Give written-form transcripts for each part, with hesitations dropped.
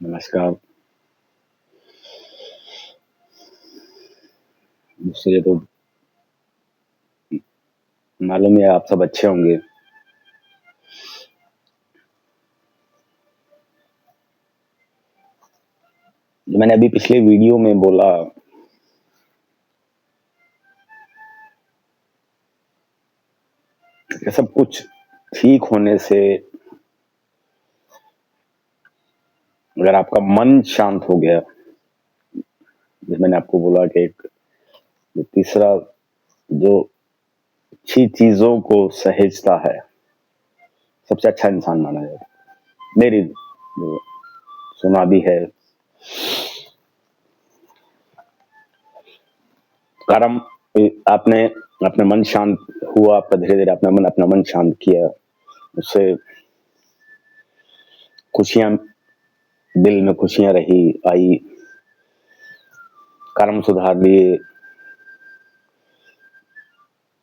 नमस्कार। मुझसे तो मालूम है आप सब अच्छे होंगे। जो मैंने अभी पिछले वीडियो में बोला कि सब कुछ ठीक होने से अगर आपका मन शांत हो गया, जैसे मैंने आपको बोला कि एक जो तीसरा जो अच्छी चीज़ों को सहेजता है, सबसे अच्छा इंसान माना जाता है। मेरी जो सुना भी है, कर्म आपने अपना मन शांत हुआ, आपका धीरे-धीरे अपना मन शांत किया, उससे खुशियाँ दिल में खुशियाँ रही, आई, कर्म सुधार लिए,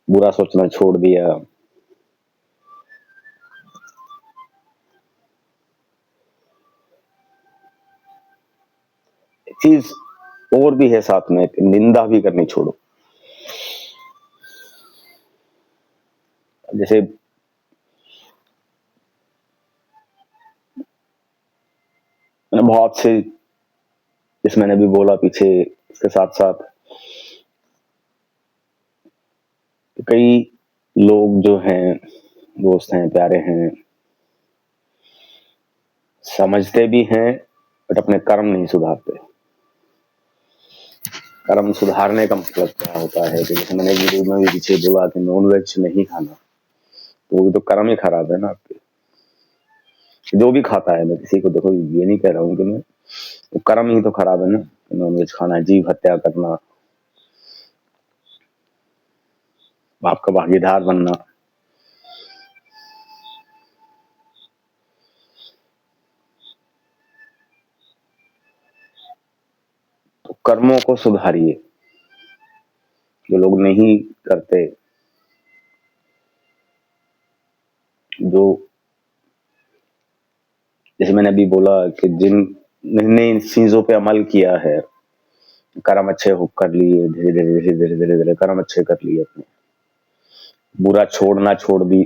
बुरा सोचना छोड़ दिया। एक चीज़ और भी है साथ में कि निंदा भी करनी छोड़ो। जैसे मैंने बहुत से जैसे मैंने अभी बोला पीछे इसके साथ-साथ कई लोग जो हैं, दोस्त हैं, प्यारे हैं, समझते भी हैं बट अपने कर्म नहीं सुधारते। कर्म सुधारने का मतलब क्या होता है कि जैसे मैंने वीडियो में भी पीछे बोला कि नॉन-वेज नहीं खाना, तो वो तो कर्म ही खराब है ना आपके। जो भी खाता है, मैं किसी को देखो ये नहीं कह रहा हूँ कि मैं वो कर्म ही तो खराब है ना, नॉन-वेज खाना, जीव हत्या करना, पाप का भागीदार बनना। तो कर्मों को सुधारिए, जो लोग नहीं करते, जो जैसे मैंने अभी बोला कि जिनने इन चीजों पे अमल किया है, कर्म अच्छे हो कर लिए, धीरे-धीरे कर्म अच्छे कर लिए अपने। बुरा छोड़ना छोड़ दी,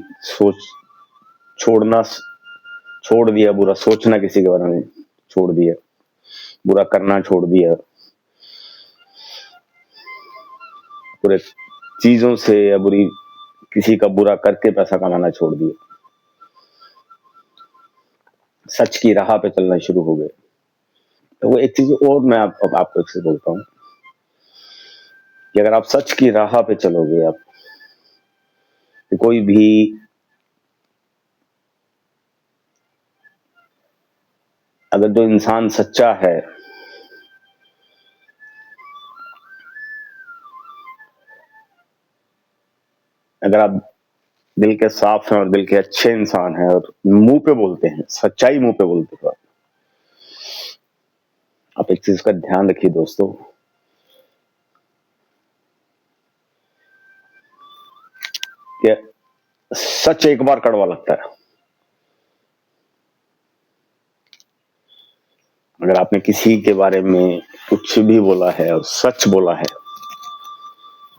छोड़ना छोड़ दिया, बुरा सोचना किसी के बारे में छोड़ दिया, बुरा करना छोड़ दिया, बुरे चीजों से या बुरी किसी का बुरा करके पैसा कमाना छोड़ दिया, सच की राह पे चलना शुरू हो गए। तो वो एक चीज और मैं आपको एक से बोलता हूँ कि अगर आप सच की राह पे चलोगे, आप कोई भी अगर जो इंसान सच्चा है, अगर आप दिल के साफ हैं और दिल के अच्छे इंसान हैं और मुंह पे बोलते हैं, सच्चाई मुंह पे बोलते हो, आप एक चीज का ध्यान रखिए दोस्तों, कि सच एक बार कड़वा लगता है। अगर आपने किसी के बारे में कुछ भी बोला है और सच बोला है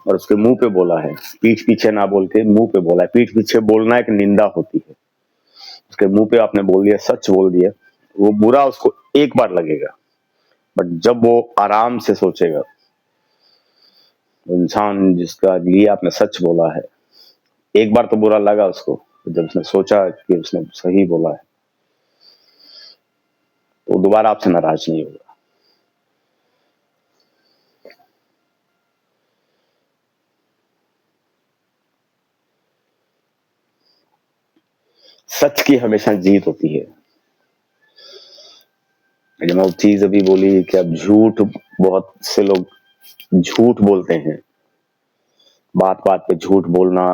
और उसके मुंह पे बोला है, पीठ पीछे ना बोल के मुंह पे बोला है, पीठ पीछे बोलना एक निंदा होती है। उसके मुंह पे आपने बोल दिया, सच बोल दिया, वो बुरा उसको एक बार लगेगा, बट जब वो आराम से सोचेगा, वो इंसान जिसका लिए आपने सच बोला है, एक बार तो बुरा लगा उसको, जब उसने सोचा कि उसने सही बोला है, तो दोबारा आपसे नाराज नहीं होगा। सच की हमेशा जीत होती है। जब मैं वो चीज अभी बोली कि अब झूठ, बहुत से लोग झूठ बोलते हैं, बात बात पे झूठ बोलना,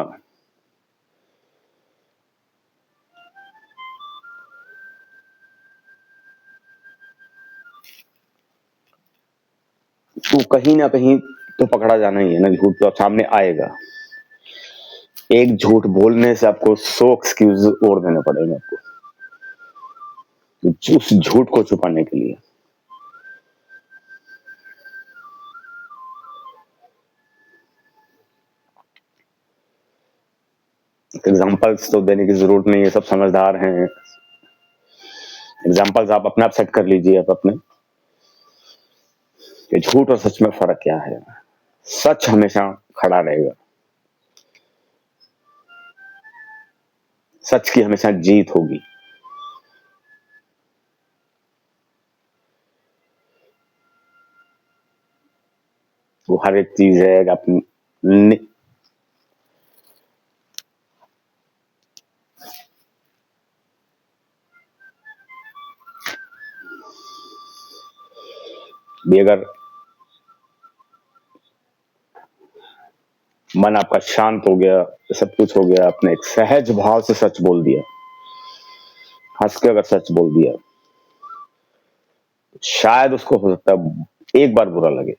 तो कहीं ना कहीं तो पकड़ा जाना ही है ना, झूठ तो सामने आएगा। एक झूठ बोलने से आपको 100 एक्सक्यूज और देने पड़ेंगे आपको। तो उस झूठ को छुपाने के लिए एग्जाम्पल्स तो देने की जरूरत नहीं है, सब समझदार हैं। एग्जाम्पल्स आप अपने आप सेट कर लीजिए आप अपने, कि झूठ और सच में फर्क क्या है। सच हमेशा खड़ा रहेगा, सच की हमेशा जीत होगी। वो हर एक चीज है कि आप भी अगर मन आपका शांत हो गया, सब कुछ हो गया, आपने एक सहज भाव से सच बोल दिया, हंस के अगर सच बोल दिया, शायद उसको हो सकता है एक बार बुरा लगे।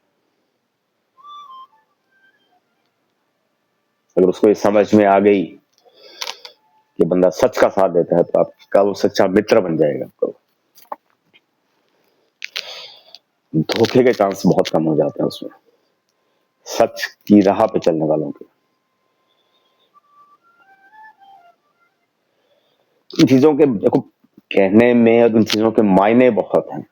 अगर उसको ये समझ में आ गई कि बंदा सच का साथ देता है, तो आपका वो सच्चा मित्र बन जाएगा। आपको धोखे के चांस बहुत कम हो जाते हैं उसमें, सच की राह पे चलने वालों के। इन चीजों के देखो कहने में और उन चीजों के मायने बहुत हैं।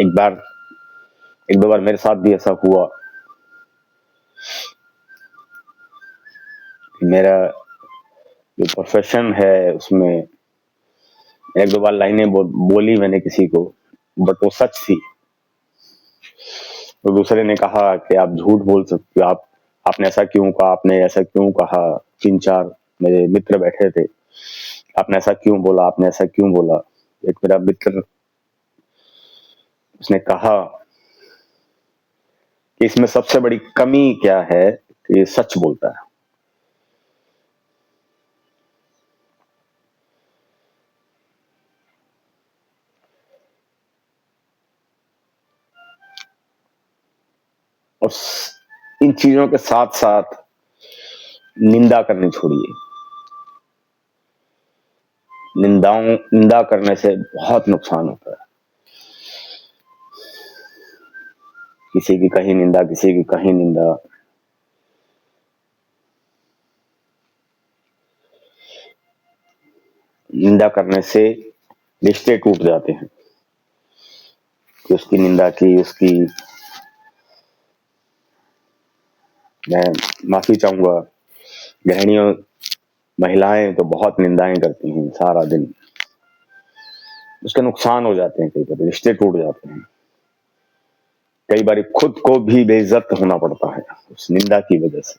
एक दो बार मेरे साथ भी ऐसा हुआ। मेरा जो प्रोफेशन है उसमें एक दो बार लाइनें बोली मैंने किसी को, बट वो सच थी। तो दूसरे ने कहा कि आप झूठ बोल सकते हो, आपने ऐसा क्यों कहा, आपने ऐसा क्यों कहा। तीन चार मेरे मित्र बैठे थे, आपने ऐसा क्यों बोला, आपने ऐसा क्यों बोला। एक मेरा मित्र, उसने कहा कि इसमें सबसे बड़ी कमी क्या है कि ये सच बोलता है। और इन चीजों के साथ साथ निंदा करनी छोड़िए। निंदा करने से बहुत नुकसान होता है। किसी की कहीं निंदा, किसी की कहीं निंदा, निंदा करने से रिश्ते टूट जाते हैं। कि उसकी निंदा की, उसकी, मैं माफी चाहूंगा, गृहिणियों महिलाएं तो बहुत निंदाएं करती हैं सारा दिन, उसके नुकसान हो जाते हैं, कई बार रिश्ते टूट जाते हैं, कई बार खुद को भी बेइज्जत होना पड़ता है उस निंदा की वजह से।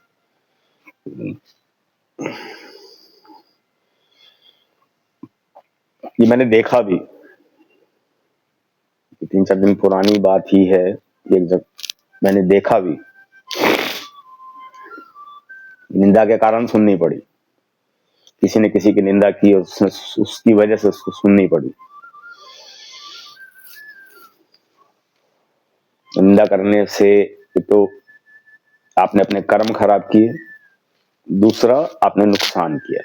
ये मैंने देखा भी, तीन चार दिन पुरानी बात ही है। एक जब मैंने देखा भी, निंदा के कारण सुननी पड़ी, किसी ने किसी की निंदा की और उसकी वजह से उसको सुननी पड़ी। निंदा करने से तो आपने अपने कर्म खराब किए, दूसरा आपने नुकसान किया।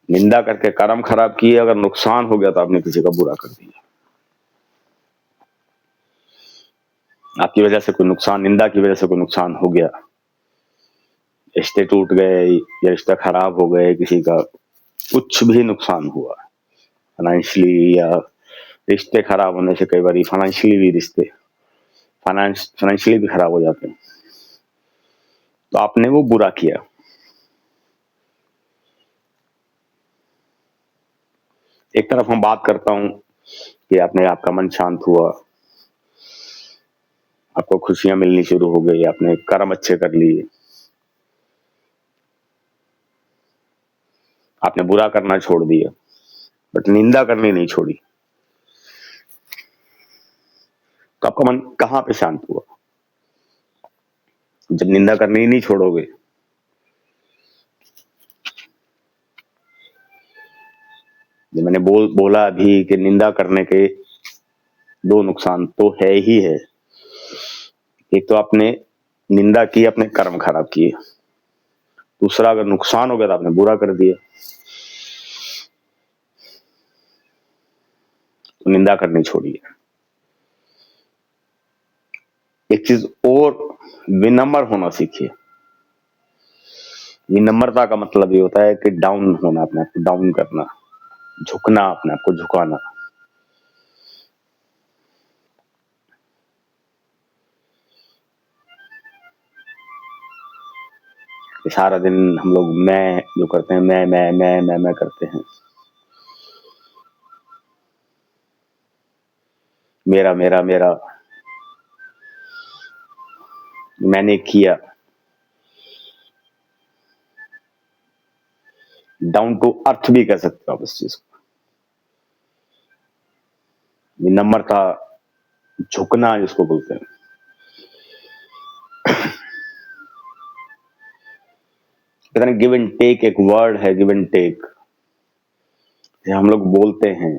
निंदा करके कर्म खराब किए, अगर नुकसान हो गया तो आपने किसी का बुरा कर दिया। आपकी वजह से कोई नुकसान, निंदा की वजह से कोई नुकसान हो गया, रिश्ते टूट गए या रिश्ता खराब हो गए, किसी का कुछ भी नुकसान हुआ फाइनेंशियली, या रिश्ते खराब होने से कई बार फाइनेंशियली भी रिश्ते फाइनेंशियली भी खराब हो जाते हैं, तो आपने वो बुरा किया। एक तरफ हम बात करता हूं कि आपका मन शांत हुआ, आपको खुशियां मिलनी शुरू हो गई, आपने कर्म अच्छे कर लिए, आपने बुरा करना छोड़ दिया, बट निंदा करनी नहीं छोड़ी। तो आपका मन कहां पे शांत हुआ? जब निंदा करनी ही नहीं छोड़ोगे। जो मैंने बोला अभी कि निंदा करने के दो नुकसान तो है ही है। एक तो आपने निंदा की, अपने कर्म खराब किए। दूसरा, अगर नुकसान हो गया तो आपने बुरा कर दिया। तो निंदा करनी छोड़िए। एक चीज और, विनम्र होना सीखिए। विनम्रता का मतलब ये होता है कि डाउन होना, अपने आप को डाउन करना, झुकना, अपने आप को झुकाना। सारा दिन हम लोग मैं जो करते हैं, मैं करते हैं। मेरा मेरा मेरा, मैंने किया। डाउन टू अर्थ भी कह सकते हो आप इस चीज को। विनम्रता, झुकना जिसको बोलते हैं। कहते हैं गिव एंड टेक, एक वर्ड है गिव एंड टेक। हम लोग बोलते हैं,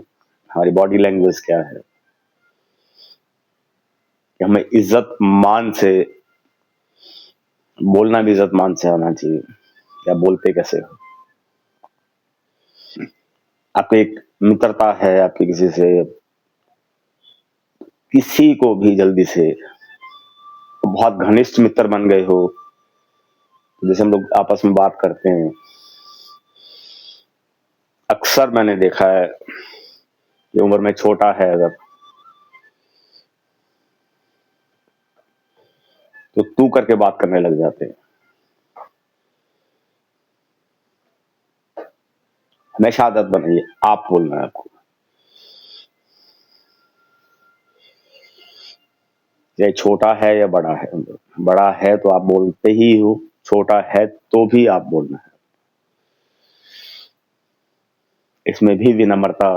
हमारी बॉडी लैंग्वेज क्या है कि हमें इज्जत मान से बोलना, भी इज्जत मान से आना चाहिए। क्या बोलते कैसे हो? आपकी एक मित्रता है आपकी किसी से, किसी को भी जल्दी से बहुत घनिष्ठ मित्र बन गए हो, जैसे हम लोग आपस में बात करते हैं। अक्सर मैंने देखा है कि उम्र में छोटा है अगर, तो तू करके बात करने लग जाते हैं। हमेशा आदत बनाइए आप बोलना है आपको। चाहे छोटा है या बड़ा है, बड़ा है तो आप बोलते ही हो, छोटा है तो भी आप बोलना है। इसमें भी विनम्रता,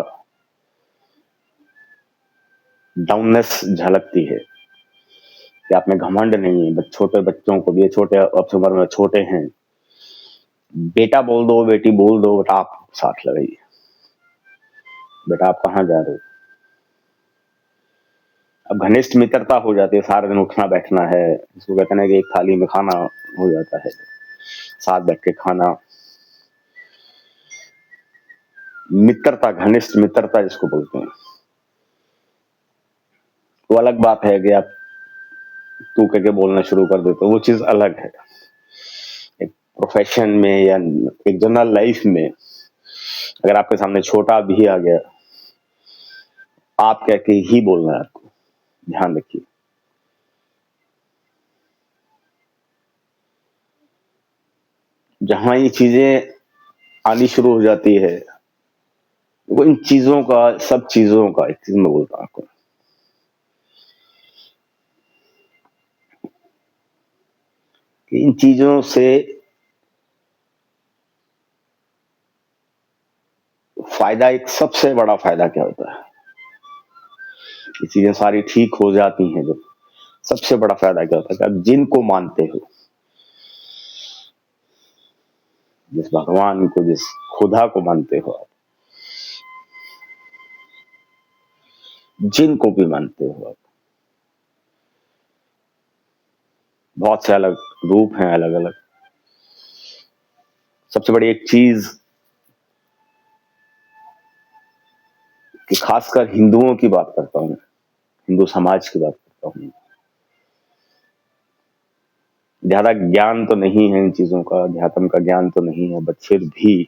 डाउननेस झलकती है कि आप में घमंड नहीं है। छोटे बच्चों को भी, छोटे अब उम्र में छोटे हैं, बेटा बोल दो, बेटी बोल दो, बट आप साथ लगाइए। बेटा आप कहाँ जा रहे हो? अब घनिष्ठ मित्रता हो जाती है, सारा दिन उठना बैठना है, इसको कहते हैं कि एक थाली में खाना हो जाता है, साथ बैठ के खाना। मित्रता, घनिष्ठ मित्रता जिसको बोलते हैं, वो अलग बात है कि आप तू कह के बोलना शुरू कर देते हो, वो चीज अलग है। एक प्रोफेशन में या एक जनरल लाइफ में अगर आपके सामने छोटा भी आ गया, आप कह के ही बोलना है आपको, ध्यान रखिए। जहां ये चीजें आनी शुरू हो जाती है, वो इन चीजों का, सब चीजों का, एक चीज मैं बोलता हूं आपको, कि इन चीजों से फायदा, एक सबसे बड़ा फायदा क्या होता है, ये चीजें सारी ठीक हो जाती हैं जब, सबसे बड़ा फायदा क्या होता है कि आप जिनको मानते हो, जिस भगवान को, जिस खुदा को मानते हो आप, जिनको भी मानते हो आप, बहुत से अलग रूप हैं, अलग अलग। सबसे बड़ी एक चीज कि खासकर हिंदुओं की बात करता हूं, हिंदू समाज की बात करता हूं, ज्यादा ज्ञान तो नहीं है इन चीजों का, अध्यात्म का ज्ञान तो नहीं है, बट फिर भी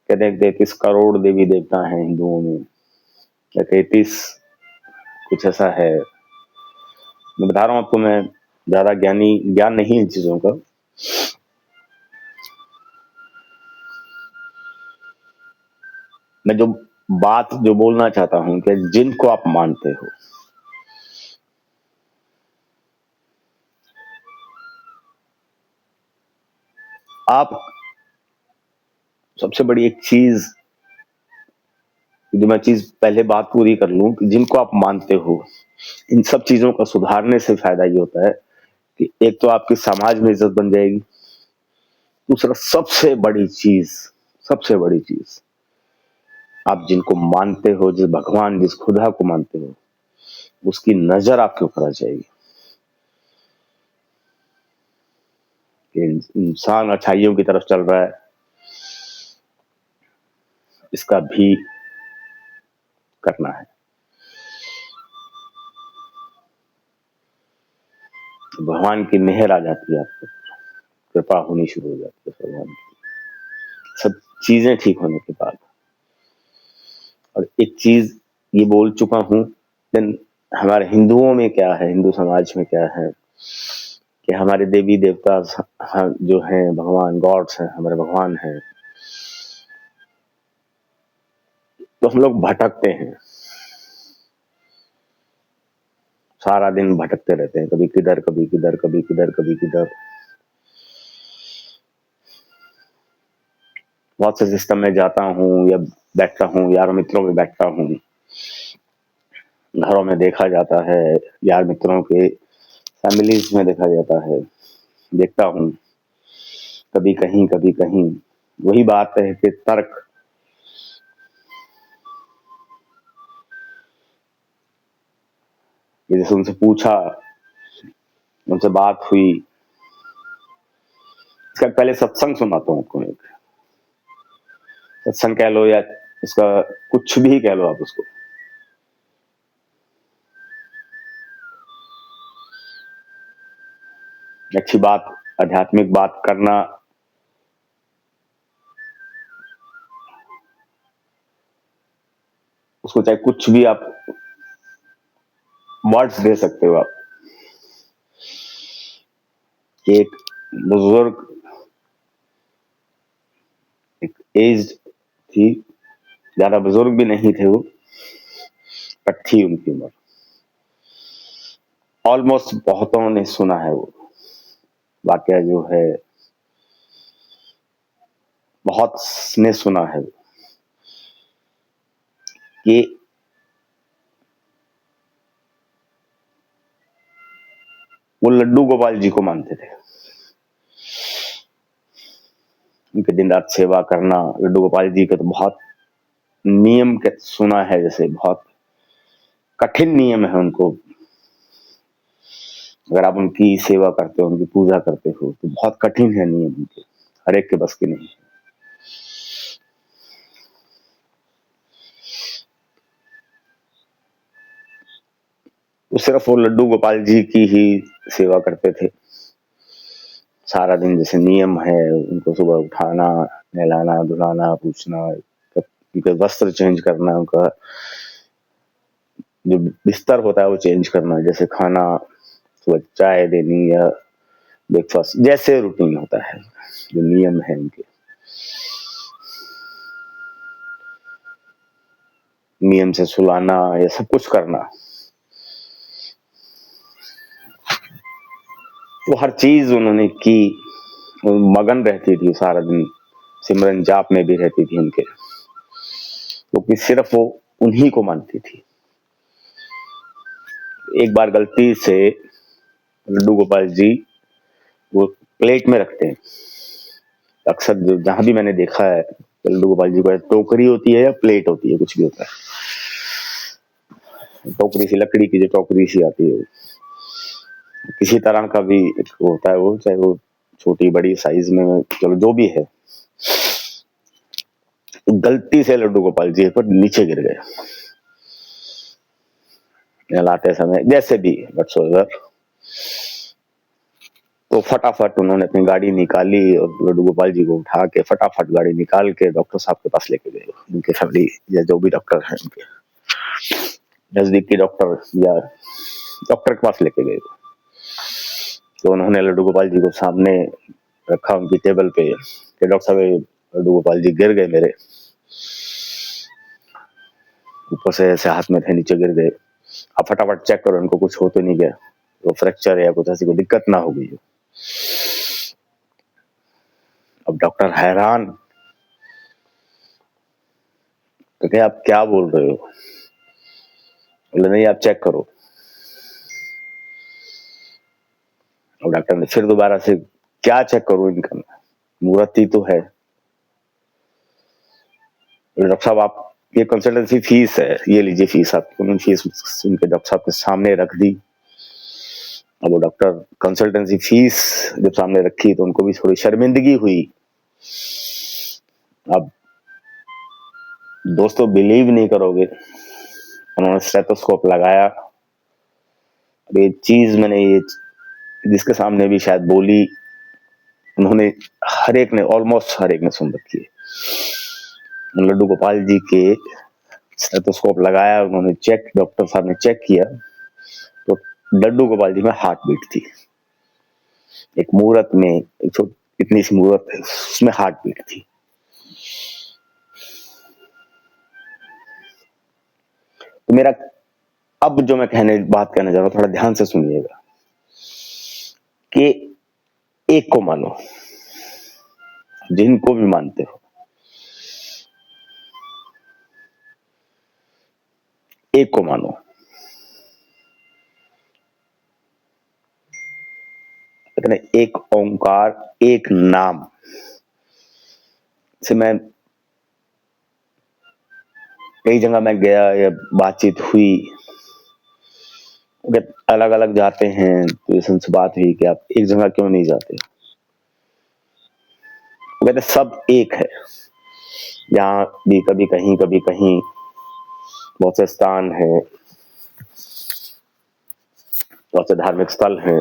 कहते हैं 33 करोड़ देवी देवता हैं हिंदुओं में, या 33, कुछ ऐसा है। मैं बता रहा हूं आपको, मैं ज्यादा ज्ञान नहीं इन चीजों का। मैं जो बोलना चाहता हूं कि जिनको आप मानते हो, आप, सबसे बड़ी एक चीज, जो मैं चीज पहले बात पूरी कर लूं कि जिनको आप मानते हो, इन सब चीजों का सुधारने से फायदा ये होता है कि एक तो आपकी समाज में इज्जत बन जाएगी, दूसरा सबसे बड़ी चीज, सबसे बड़ी चीज, आप जिनको मानते हो, जिस भगवान, जिस खुदा को मानते हो, उसकी नजर आपके ऊपर आ जाएगी कि इंसान अच्छाइयों की तरफ चल रहा है, इसका भी करना है। भगवान की मेहर आ जाती है, आपको कृपा होनी शुरू हो जाती है भगवान की, सब चीजें ठीक होने के बाद। और एक चीज ये बोल चुका हूं, लेकिन हमारे हिंदुओं में क्या है, हिंदू समाज में क्या है कि हमारे देवी देवता जो हैं, भगवान, गॉड्स हैं, हमारे भगवान हैं, तो हम लोग भटकते हैं, सारा दिन भटकते रहते हैं, कभी किधर कभी किधर, कभी किधर कभी किधर। बहुत से सिस्टम में जाता हूँ या बैठता हूँ, यार मित्रों में बैठता हूँ, घरों में देखा जाता है, यार मित्रों के फैमिलीज में देखा जाता है, देखता हूँ कभी कहीं कभी कहीं। वही बात है कि तर्क, जैसे उनसे पूछा, उनसे बात हुई, इसका पहले सत्संग सुनाता हूँ आपको। एक सत्संग कह लो या इसका कुछ भी कह लो आप उसको, अच्छी बात, आध्यात्मिक बात करना, उसको चाहे कुछ भी आप वर्ड्स दे सकते हो आप। एक बुजुर्ग, एक एज थी, ज्यादा बुजुर्ग भी नहीं थे वो, बट थी उनकी उम्र, ऑलमोस्ट बहुतों ने सुना है वो वाकया जो है, बहुत ने सुना है कि वो लड्डू गोपाल जी को मानते थे। उनके दिन रात सेवा करना, लड्डू गोपाल जी के तो बहुत नियम के सुना है, जैसे बहुत कठिन नियम है उनको। अगर आप उनकी सेवा करते हो, उनकी पूजा करते हो, तो बहुत कठिन है नियम उनके, हर एक के बस की नहीं। वो सिर्फ वो लड्डू गोपाल जी की ही सेवा करते थे सारा दिन, जैसे नियम है उनको सुबह उठाना, नहलाना, धुलाना, पूछना, उनके वस्त्र चेंज करना, उनका जो बिस्तर होता है वो चेंज करना, जैसे खाना, सुबह चाय देनी या ब्रेकफास्ट, जैसे रूटीन होता है, जो नियम है उनके, नियम से सुलाना, ये सब कुछ करना, वो हर चीज उन्होंने की। वो मगन रहती थी सारा दिन, सिमरन जाप में भी रहती थी उनके, क्योंकि सिर्फ वो उन्हीं को मानती थी। एक बार गलती से लड्डू गोपाल जी वो प्लेट में रखते हैं, अक्सर जहां भी मैंने देखा है लड्डू गोपाल जी को, टोकरी होती है या प्लेट होती है, कुछ भी होता है, टोकरी सी, लकड़ी की जो टोकरी सी आती है, किसी तरह का भी होता है वो, चाहे वो छोटी बड़ी साइज में, चलो जो भी है, गलती से लड्डू गोपाल जी पर नीचे गिर गए नहलाते समय, जैसे भी बट तो फटाफट उन्होंने अपनी गाड़ी निकाली और लड्डू गोपाल जी को उठा के फटाफट गाड़ी निकाल के डॉक्टर साहब के पास लेके गए, उनके फैमिली या जो भी डॉक्टर हैं उनके नजदीकी डॉक्टर या डॉक्टर के पास लेके गए। तो उन्होंने लड्डू गोपाल जी को सामने रखा उनकी टेबल पे कि डॉक्टर साहब लड्डू गोपाल जी गिर गए मेरे, ऊपर से ऐसे हाथ में थे, नीचे गिर गए, आप फटाफट चेक करो उनको कुछ हो तो नहीं गया, वो फ्रैक्चर या कुछ ऐसी कोई दिक्कत ना हो गई। अब डॉक्टर हैरान, तो क्या आप क्या बोल रहे हो, बोले नहीं आप चेक करो। और डॉक्टर ने फिर दोबारा से, क्या चेक करूं इनका, मूर्ति तो है, डॉक्टर साहब आप ये कंसल्टेंसी फीस है, ये लीजिए फीस। आप उन्होंने फीस उनके डॉक्टर साहब के सामने रख दी। अब वो डॉक्टर कंसल्टेंसी फीस जब सामने रखी तो उनको भी थोड़ी शर्मिंदगी हुई। अब दोस्तों बिलीव नहीं करोगे, उन्होंने स्टेथोस्कोप लगाया। ये चीज मैंने ये जिसके सामने भी शायद बोली, उन्होंने हर एक ने, ऑलमोस्ट हर एक ने सुन रखी है। लड्डू गोपाल जी के स्टेथोस्कोप लगाया, उन्होंने चेक, डॉक्टर साहब ने चेक किया तो लड्डू गोपाल जी में हार्ट बीट थी। एक मूर्त में, एक इतनी सी मूर्त है, उसमें हार्ट बीट थी। तो मेरा अब जो मैं बात कहने जा रहा हूं, थोड़ा ध्यान से सुनिएगा कि एक को मानो, जिनको भी मानते हो, एक को मानो। कहते हैं एक ओंकार, एक नाम से मैं कई जगह मैं गया या बातचीत हुई, अलग अलग जाते हैं तो ये से बात हुई कि आप एक जगह क्यों नहीं जाते। वो कहते सब एक है। यहाँ भी कभी कहीं बहुत से स्थान है, बहुत से धार्मिक स्थल हैं।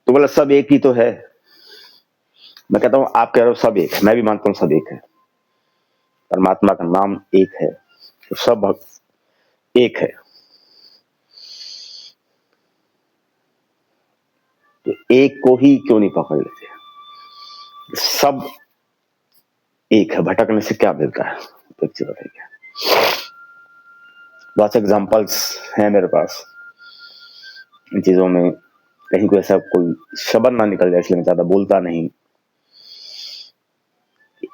तो बोला सब एक ही तो है। मैं कहता हूं आप कह रहे हो सब एक है, मैं भी मानता हूं सब एक है। परमात्मा का नाम एक है, तो सब एक है। तो एक को ही क्यों नहीं पकड़ लेते? सब एक है, भटकने से क्या मिलता है? पिक्चर बताइए। बहुत एग्जाम्पल्स हैं मेरे पास इन चीजों में। कहीं कोई ऐसा कोई शब्द ना निकल जाए, इसलिए मैं ज्यादा बोलता नहीं।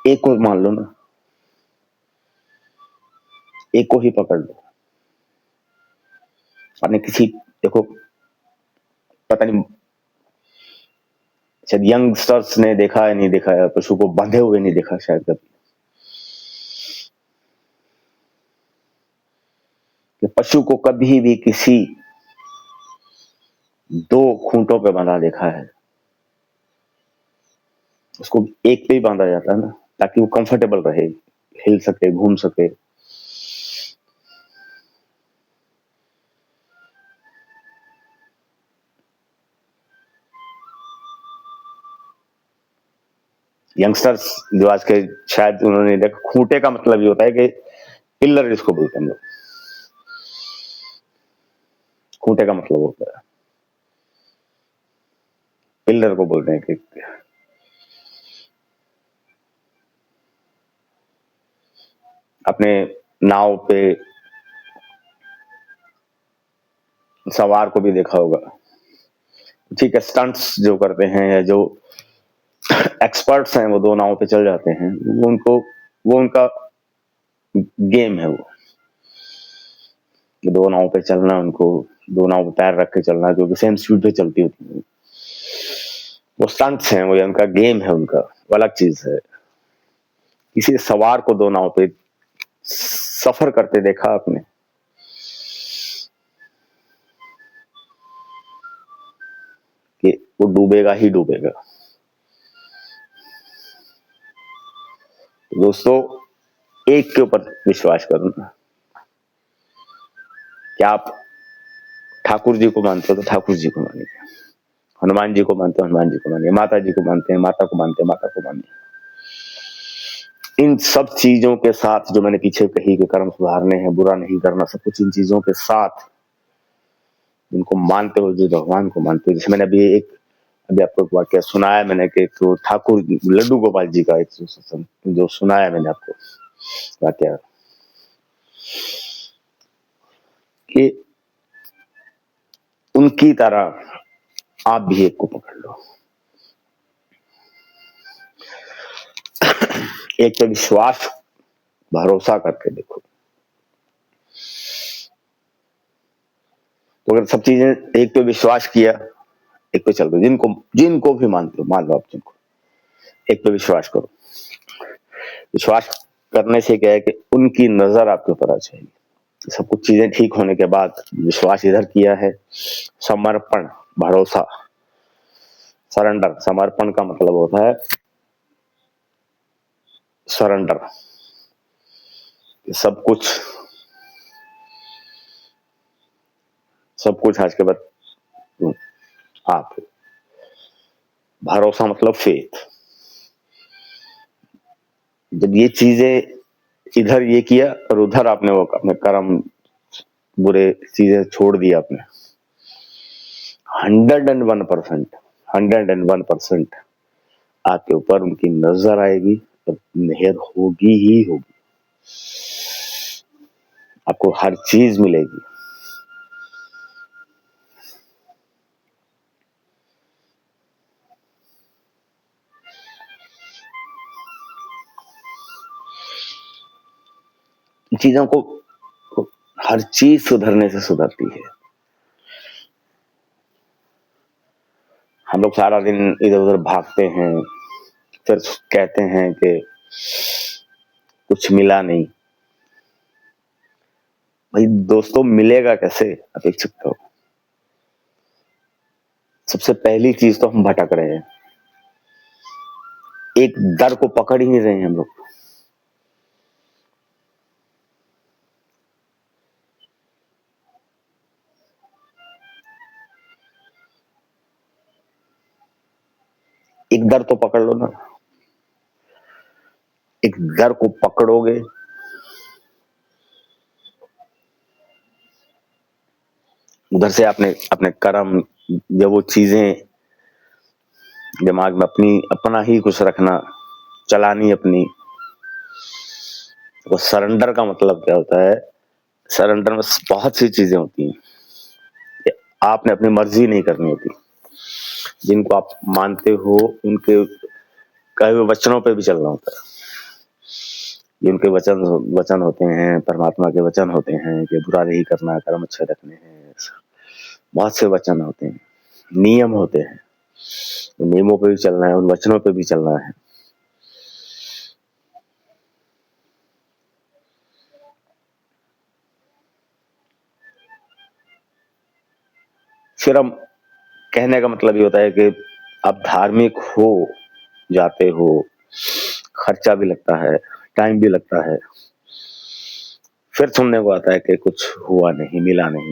एक को मान लो ना, एक को ही पकड़ लो। आपने किसी, देखो पता नहीं शायद यंगस्टर्स ने देखा है नहीं देखा है, पशु को बंधे हुए नहीं देखा शायद कभी। कि पशु को कभी भी किसी दो खूंटों पे बंधा देखा है? उसको एक पे ही बांधा जाता है ना, ताकि वो कंफर्टेबल रहे, हिल सके, घूम सके। यंगस्टर्स जो आज के, शायद उन्होंने देखा, खूंटे का मतलब ये होता है कि पिल्लर जिसको बोलते हैं हम लोग, खूंटे का मतलब होता है, पिल्लर को बोलते हैं कि अपने नाव पे सवार को भी देखा होगा, ठीक है, स्टंट्स जो करते हैं या जो एक्सपर्ट्स हैं वो दो नावों पे चल जाते हैं, वो उनका गेम है। वो दो नावों पे चलना, उनको दो नाव पे पैर रख के चलना, जो कि सेम स्पीड पे चलती होती है, वो स्टंट्स हैं, वो उनका गेम है, उनका वो अलग चीज है। किसी सवार को दो नाव पे सफर करते देखा आपने? कि वो डूबेगा ही डूबेगा। दोस्तों एक के ऊपर विश्वास करना। क्या आप ठाकुर जी को मानते हो तो ठाकुर जी को मानिए, हनुमान जी को मानते हो हनुमान जी को मानिए, माता जी को मानते हैं माता को मानते हैं माता को मानिए। इन सब चीजों के साथ जो मैंने पीछे कही कि कर्म सुधारने हैं, बुरा नहीं करना, सब कुछ इन चीजों के साथ जिनको मानते हो, जो भगवान को मानते हो, जैसे मैंने अभी आपको एक वाक्य सुनाया मैंने कि तो ठाकुर लड्डू गोपाल जी का एक जो सुनाया मैंने आपको वाक्य, कि उनकी तरह आप भी एक को पकड़ लो, एक पे विश्वास भरोसा करके देखो। तो अगर सब चीजें एक पे विश्वास किया, एक पे चल दो, जिनको जिनको भी मानते हो मान लो, आप जिनको एक पे विश्वास करो। विश्वास करने से क्या है कि उनकी नजर आपके ऊपर आ जाएगी। सब कुछ चीजें ठीक होने के बाद विश्वास इधर किया है, समर्पण, भरोसा, सरेंडर। समर्पण का मतलब होता है सरेंडर, सब कुछ, सब कुछ आज के बाद आप। भरोसा मतलब फेथ। जब ये चीजें इधर ये किया और उधर आपने वो अपने कर्म बुरे चीजें छोड़ दिया आपने, 101%, 101% आपके ऊपर उनकी नजर आएगी और मेहर होगी ही होगी। आपको हर चीज मिलेगी। चीजों को हर चीज सुधरने से सुधरती है। हम लोग सारा दिन इधर उधर भागते हैं, फिर कहते हैं कि कुछ मिला नहीं। भाई दोस्तों, मिलेगा कैसे, आप देख सकते हो। सबसे पहली चीज तो हम भटक रहे हैं, एक दर को पकड़ ही नहीं रहे हैं हम लोग। एक दर तो पकड़ लो ना। एक दर को पकड़ोगे, उधर से आपने अपने कर्म या वो चीजें दिमाग में अपनी अपना ही कुछ रखना, चलानी अपनी। वो सरेंडर का मतलब क्या होता है? सरेंडर में बहुत सी चीजें होती हैं कि आपने अपनी मर्जी नहीं करनी होती। जिनको आप मानते हो उनके कहे हुए वचनों पे भी चलना होता है। जिनके वचन वचन होते हैं, परमात्मा के वचन होते हैं कि बुरा नहीं करना, कर्म अच्छे रखने हैं। बहुत से वचन होते हैं, नियम होते हैं। उन नियमों पे भी चलना है, उन वचनों पे भी चलना है। फिर हम कहने का मतलब ये होता है कि आप धार्मिक हो जाते हो, खर्चा भी लगता है, टाइम भी लगता है। फिर सुनने को आता है कि कुछ हुआ नहीं, मिला नहीं।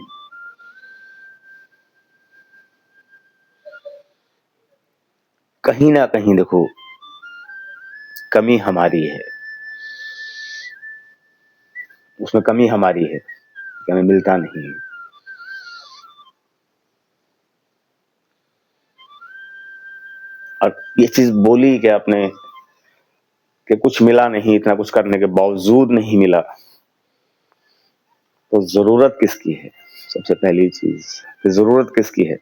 कहीं ना कहीं देखो, कमी हमारी है, उसमें कमी हमारी है कि हमें मिलता नहीं है। और ये चीज बोली कि आपने कि कुछ मिला नहीं, इतना कुछ करने के बावजूद नहीं मिला, तो जरूरत किसकी है? सबसे पहली चीज कि जरूरत किसकी है?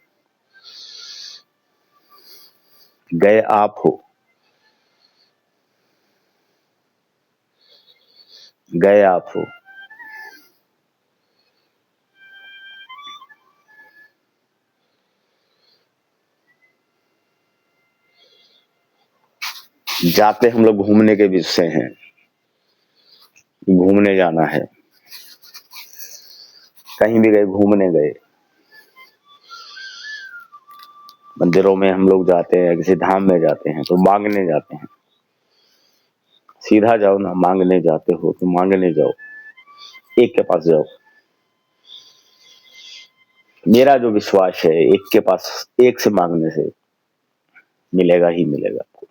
गए आप हो, गए आप हो। जाते हम लोग घूमने के विषय हैं, घूमने जाना है। कहीं भी गए, घूमने गए, मंदिरों में हम लोग जाते हैं, किसी धाम में जाते हैं तो मांगने जाते हैं। सीधा जाओ ना, मांगने जाते हो तो मांगने जाओ, एक के पास जाओ। मेरा जो विश्वास है, एक के पास, एक से मांगने से मिलेगा ही मिलेगा आपको।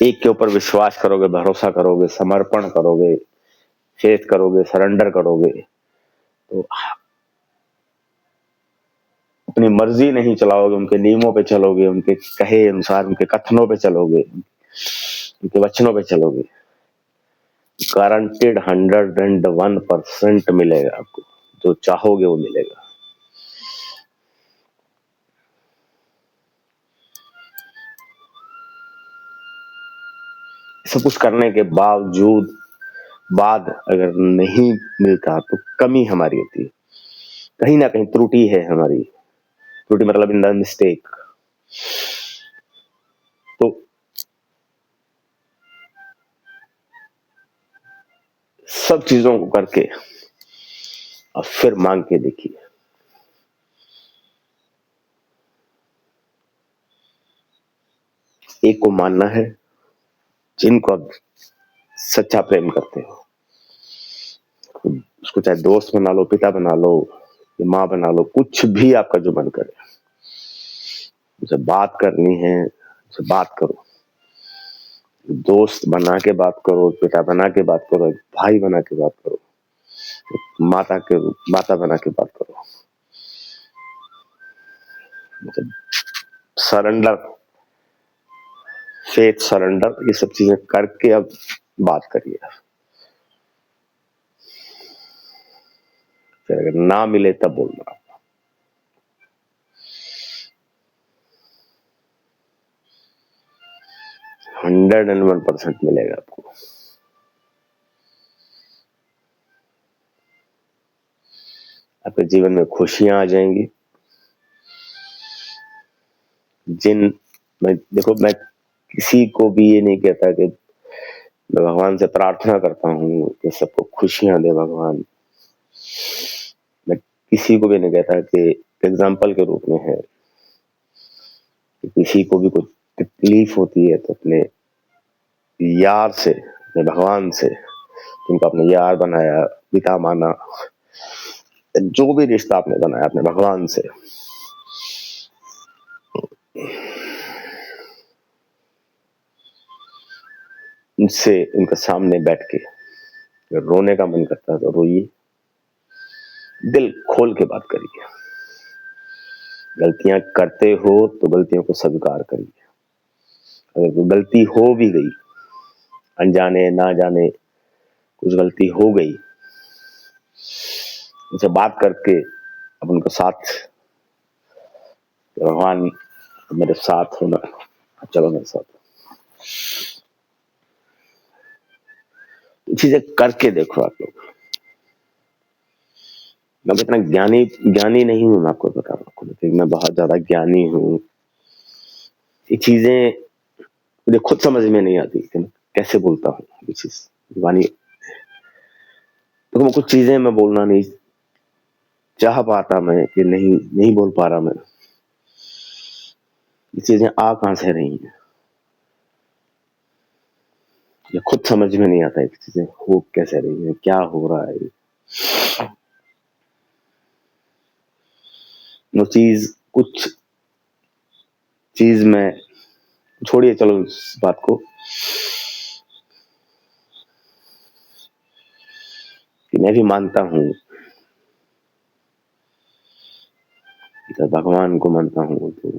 एक के ऊपर विश्वास करोगे, भरोसा करोगे, समर्पण करोगे, फेथ करोगे, सरेंडर करोगे, तो अपनी मर्जी नहीं चलाओगे, उनके नियमों पे चलोगे, उनके कहे अनुसार, उनके कथनों पे चलोगे, उनके वचनों पे चलोगे, गारंटेड 101% मिलेगा आपको। जो चाहोगे वो मिलेगा। सब कुछ करने के बाद अगर नहीं मिलता तो कमी हमारी होती है, कहीं ना कहीं त्रुटि है हमारी। त्रुटि मतलब इन द मिस्टेक। तो सब चीजों को करके और फिर मांग के देखिए, एक को मानना है जिनको आप सच्चा प्रेम करते हो, उसको चाहे दोस्त बना लो, पिता बना लो, माँ बना लो, कुछ भी आपका जो मन करे, उनसे बात करनी है, उनसे बात करो। दोस्त बना के बात करो, पिता बना के बात करो, भाई बना के बात करो, माता बना के बात करो। मतलब सरेंडर, फेथ, सरेंडर, ये सब चीजें करके अब बात करिए। फिर अगर ना मिले तब बोलना। 101% मिलेगा आपको। आपके जीवन में खुशियां आ जाएंगी। मैं किसी को भी ये नहीं कहता कि मैं भगवान से प्रार्थना करता हूँ कि सबको खुशियां दे भगवान। मैं किसी को भी नहीं कहता कि एग्जाम्पल के रूप में है कि किसी को भी कुछ तकलीफ होती है तो अपने यार से, अपने भगवान से, जिनको आपने यार बनाया, पिता माना, जो भी रिश्ता आपने बनाया अपने भगवान से, उनसे उनके सामने बैठ के रोने का मन करता है तो रोइए, दिल खोल के बात करिए। गलतियां करते हो तो गलतियों को स्वीकार करिए। अगर कोई गलती हो भी गई, अनजाने ना जाने कुछ गलती हो गई, उनसे बात करके अब उनके साथ, भगवान मेरे साथ होना, चलो मेरे साथ, चीजें करके देखो आप लोग। मैं इतना ज्ञानी नहीं हूं, मैं आपको बता रहा हूँ, लेकिन मैं बहुत ज्यादा ज्ञानी हूँ। ये चीजें मुझे खुद समझ में नहीं आती कि मैं कैसे बोलता हूँ ये चीज ज्ञानी। तो मैं कुछ चीजें मैं बोलना नहीं चाह पाता, मैं कि नहीं बोल पा रहा मैं। ये चीजें आ कहां से रही हैं, ये खुद समझ में नहीं आता है कि चीजें हो कैसे रही हैं, क्या हो रहा है। वो कुछ चीज में छोड़िए, चलो इस बात को, कि मैं भी मानता हूँ, जब भगवान को मानता हूँ तो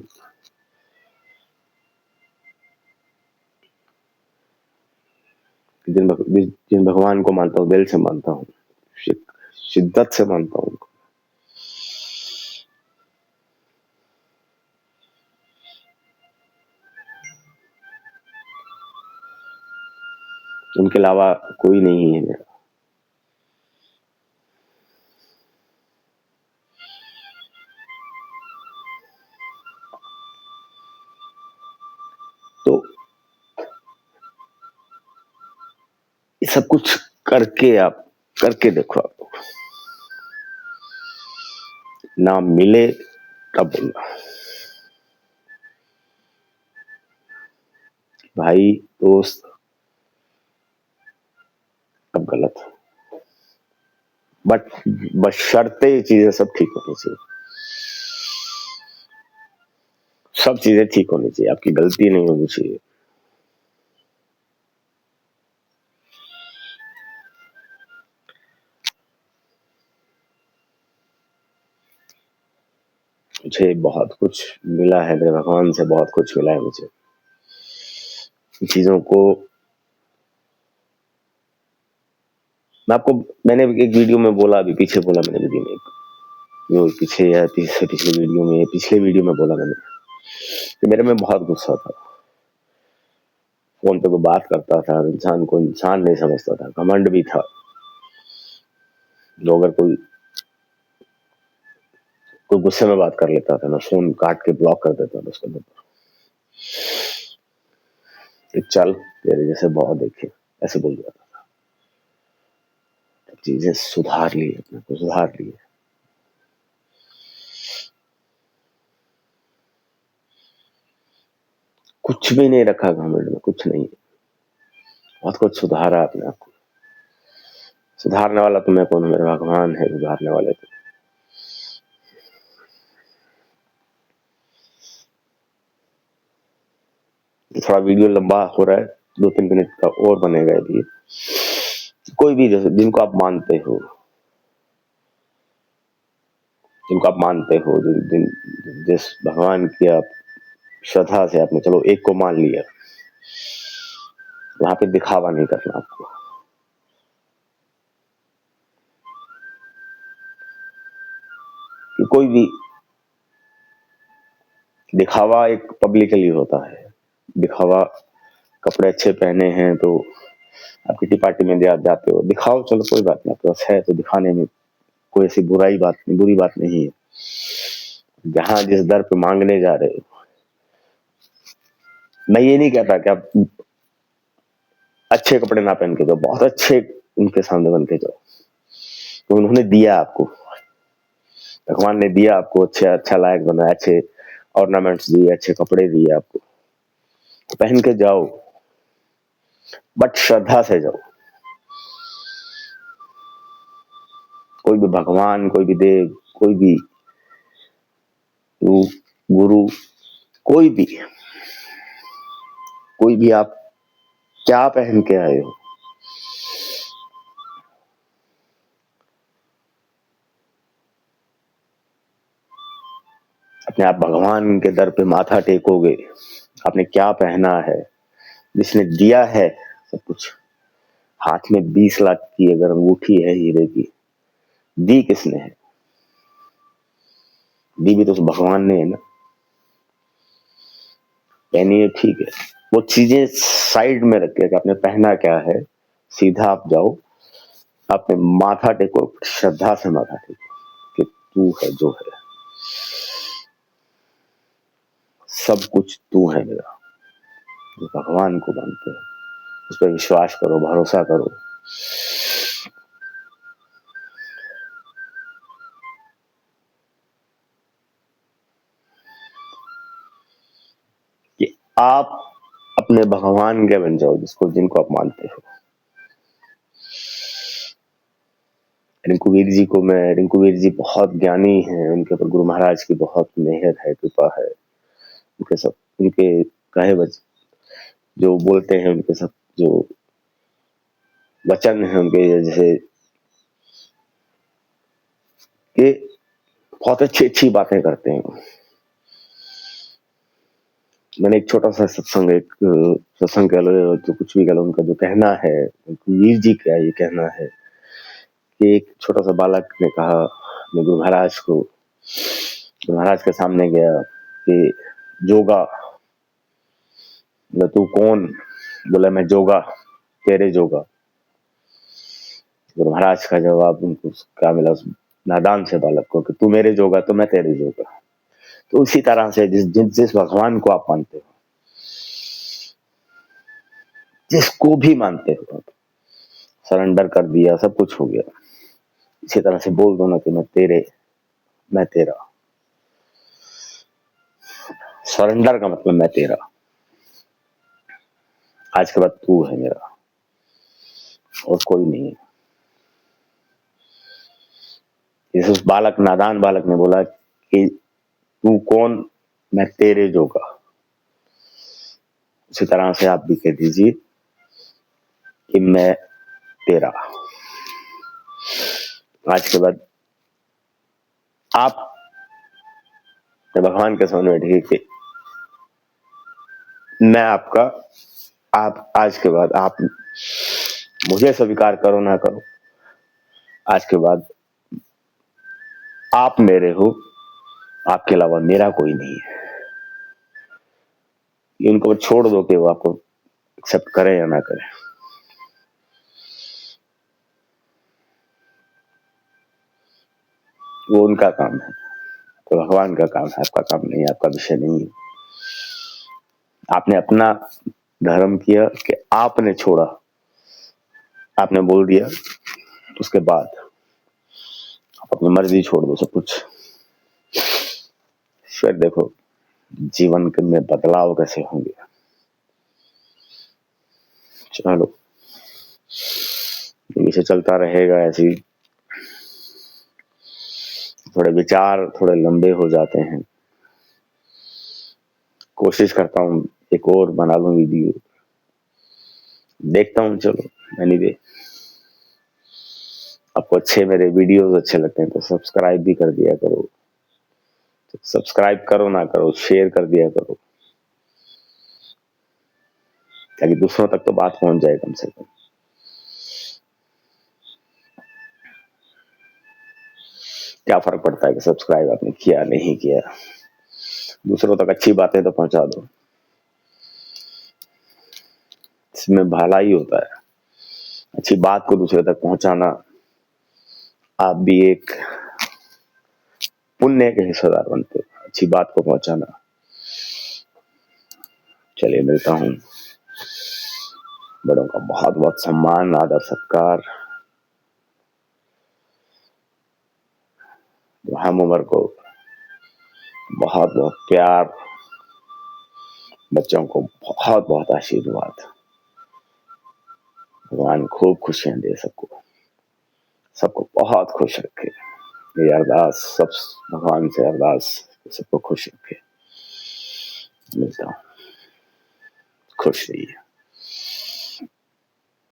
जिन भगवान को मानता हूँ दिल से मानता हूँ, शिद्दत से मानता हूँ, उनके अलावा कोई नहीं है मेरा। तो ये सब कुछ करके देखो आप, ना मिले तब बोलना, भाई दोस्त अब गलत है, बट बशर्ते ये चीजें सब ठीक होनी चाहिए। सब चीजें ठीक होनी चाहिए, आपकी गलती नहीं होनी चाहिए। मुझे बहुत कुछ मिला है, मेरे भगवान से बहुत कुछ मिला है मुझे। चीजों को मैंने एक वीडियो में बोला, अभी पीछे बोला मैंने वीडियो में, जो पीछे या पिछले वीडियो में बोला मैंने कि मेरे में बहुत गुस्सा था। फोन पे कोई बात करता था, इंसान को इंसान नहीं समझता था, घमंड भी था। जो अगर कोई गुस्से में बात कर लेता था, मैं फोन काट के ब्लॉक कर देता था उसको नंबर। चल तेरे जैसे बहुत देखे, ऐसे बोल जाता था। चीजें सुधार ली, अपने को सुधार ली। कुछ भी नहीं रखा घमंड में, कुछ नहीं। बहुत कुछ सुधारा अपने आप को। सुधारने वाला तो मैं कौन हूं, मेरे भगवान है सुधारने वाले। तो थोड़ा वीडियो लंबा हो रहा है, 2-3 मिनट का और बनेगा ये। कोई भी जैसे जिनको आप मानते हो, जिस भगवान की आप श्रद्धा से आपने चलो एक को मान लिया, वहां पे दिखावा नहीं करना आपको। कि कोई भी दिखावा एक पब्लिकली होता है। दिखावा, कपड़े अच्छे पहने हैं तो आप किसी पार्टी में जाते हो, दिखाओ, चलो कोई बात नहीं, आपके पास है तो दिखाने में कोई ऐसी बुरी बात नहीं है। जहां जिस दर पे मांगने जा रहे हो, मैं ये नहीं कहता कि आप अच्छे कपड़े ना पहन के जाओ, बहुत अच्छे उनके सामने बन के जाओ, तो उन्होंने दिया आपको, भगवान ने दिया आपको, अच्छा लायक बनाया, अच्छे ऑर्नामेंट्स दिए, अच्छे कपड़े दिए आपको, तो पहन के जाओ, बट श्रद्धा से जाओ। कोई भी भगवान, कोई भी देव, कोई भी गुरु, कोई भी आप क्या पहन के आए हो, अपने आप भगवान के दर पे माथा टेकोगे। आपने क्या पहना है, जिसने दिया है सब कुछ, हाथ में 20 लाख की अगर अंगूठी है हीरे की, दी किसने है? दी भी तो उस भगवान ने है ना। पहनी है ठीक है, वो चीजें साइड में रख के आपने पहना क्या है, सीधा आप जाओ, आपने माथा टेको, श्रद्धा से माथा टेको कि तू है जो है, सब कुछ तू है मेरा। भगवान को मानते हैं, उस पर विश्वास करो, भरोसा करो। कि आप अपने भगवान के बन जाओ, जिनको आप मानते हो। रिंकुवीर जी बहुत ज्ञानी हैं, उनके ऊपर गुरु महाराज की बहुत मेहर है, कृपा है। उनके कहे जो बोलते हैं, उनके सब जो वचन है उनके, जैसे कि बहुत अच्छी बातें करते हैं। मैंने एक छोटा सा सत्संग कह लो, तो कुछ भी कह लो, उनका जो कहना है, वीर जी का ये कहना है कि एक छोटा सा बालक ने कहा मैं गुरु महाराज के सामने गया कि जोगा, तू कौन? बोला मैं जोगा, तेरे जोगा। गुरु महाराज का जवाब उनको क्या मिला उस नादान से बालक को कि तू मेरे जोगा तो मैं तेरे जोगा। तो उसी तरह से जिस भगवान को आप मानते हो, जिसको भी मानते हो, सरेंडर कर दिया, सब कुछ हो गया, इसी तरह से बोल दो ना कि मैं तेरा। सरेंडर का मतलब मैं तेरा, आज के बाद तू है मेरा और कोई नहीं है। जैसे उस नादान बालक ने बोला कि तू कौन, मैं तेरे जोगा, उसी तरह से आप भी कह दीजिए कि मैं तेरा। आज के बाद आप भगवान के सामने बैठिए कि मैं आपका, आप आज के बाद आप मुझे स्वीकार करो ना करो, आज के बाद आप मेरे हो, आपके अलावा मेरा कोई नहीं है। ये उनको छोड़ दो कि वो आपको एक्सेप्ट करें या ना करें, वो उनका काम है, तो भगवान का काम है, आपका काम नहीं है, आपका विषय नहीं है। आपने अपना धर्म किया कि आपने छोड़ा, आपने बोल दिया, उसके बाद आप अपनी मर्जी छोड़ दो सब कुछ, फिर देखो जीवन के में बदलाव कैसे होंगे। चलो इसे चलता रहेगा ऐसे ही, थोड़े विचार थोड़े लंबे हो जाते हैं। कोशिश करता हूँ एक और बना लूं वीडियो, देखता हूँ। चलो एनीवे, आपको अच्छे मेरे वीडियोस अच्छे लगते हैं तो सब्सक्राइब भी कर दिया करो, सब्सक्राइब करो ना करो शेयर कर दिया करो, ताकि दूसरों तक तो बात पहुंच जाए कम से कम। क्या फर्क पड़ता है कि सब्सक्राइब आपने किया नहीं किया, दूसरों तक अच्छी बातें तो पहुंचा दो, इसमें भलाई होता है। अच्छी बात को दूसरे तक पहुंचाना, आप भी एक पुण्य के हिस्सेदार बनते हो, अच्छी बात को पहुंचाना। चलिए मिलता हूँ, बड़ों का बहुत बहुत सम्मान, आदर, सत्कार, हम उम्र को बहुत बहुत प्यार, बच्चों को बहुत बहुत आशीर्वाद। भगवान खूब खुशियां दे सबको, सबको बहुत खुश रखे। ये अरदास सब भगवान से अरदास, सबको खुश रखे। मिलता हूँ, खुश रहिए।